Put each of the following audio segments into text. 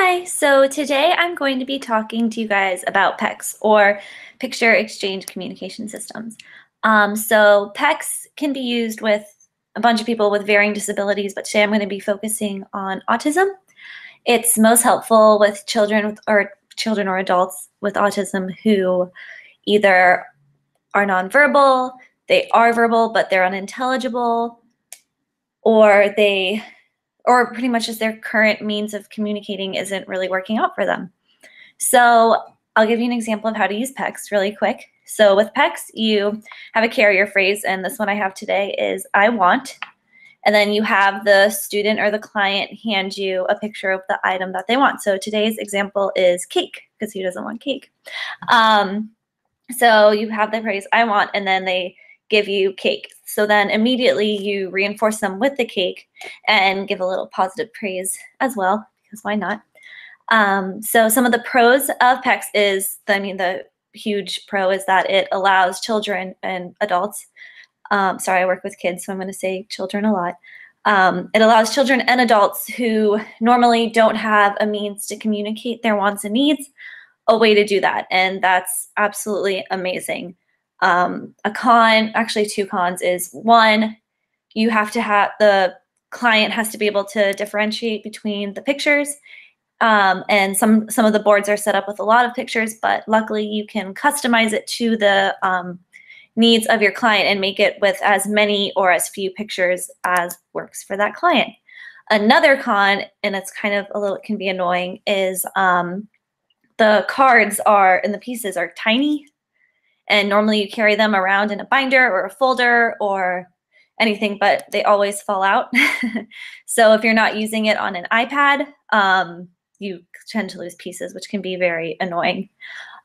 Hi, so today I'm going to be talking to you guys about PECS, or Picture Exchange Communication Systems. So PECS can be used with a bunch of people with varying disabilities, but today I'm going to be focusing on autism. It's most helpful with children or adults with autism who either are nonverbal, they are verbal but they're unintelligible, or pretty much just their current means of communicating isn't really working out for them. So I'll give you an example of how to use PECS really quick. So with PECS, you have a carrier phrase, and this one I have today is I want. And then you have the student or the client hand you a picture of the item that they want. So today's example is cake, because who doesn't want cake? So you have the phrase I want, and then they give you cake. So then immediately you reinforce them with the cake and give a little positive praise as well, because why not? So some of the pros of PECS is, the huge pro is that it allows children and adults, sorry, I work with kids, so I'm going to say children a lot. It allows children and adults who normally don't have a means to communicate their wants and needs a way to do that, and that's absolutely amazing. Actually two cons is, one, you have to have, the client has to be able to differentiate between the pictures, and some of the boards are set up with a lot of pictures, but luckily you can customize it to the needs of your client and make it with as many or as few pictures as works for that client. Another con, and it's kind of it can be annoying, is the cards and the pieces are tiny, and normally you carry them around in a binder or a folder or anything, but they always fall out. So if you're not using it on an iPad, you tend to lose pieces, which can be very annoying.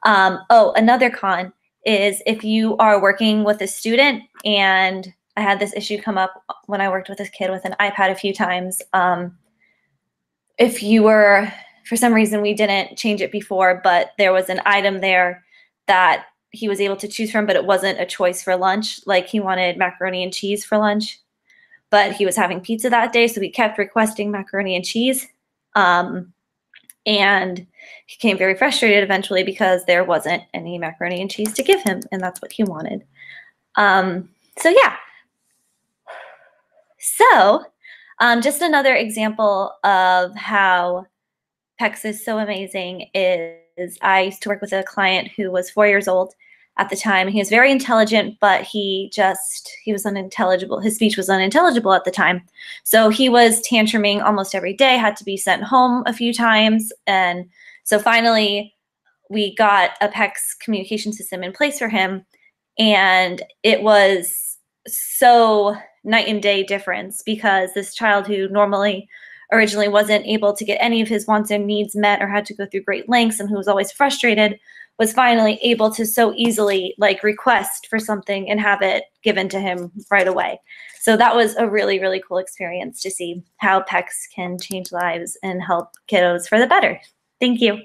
Another con is if you are working with a student, and I had this issue come up when I worked with this kid with an iPad a few times. If you were, for some reason we didn't change it before, but there was an item there that he was able to choose from, but it wasn't a choice for lunch. Like he wanted macaroni and cheese for lunch, but he was having pizza that day, so he kept requesting macaroni and cheese. And he became very frustrated eventually because there wasn't any macaroni and cheese to give him, and that's what he wanted. So yeah. So just another example of how PECS is so amazing is I used to work with a client who was 4 years old at the time. He was very intelligent, but he was unintelligible. His speech was unintelligible at the time. So he was tantruming almost every day, had to be sent home a few times. And so finally we got a PECS communication system in place for him. And it was so night and day difference, because this child who originally wasn't able to get any of his wants and needs met or had to go through great lengths and who was always frustrated was finally able to so easily request for something and have it given to him right away. So that was a really, really cool experience to see how PECS can change lives and help kiddos for the better. Thank you.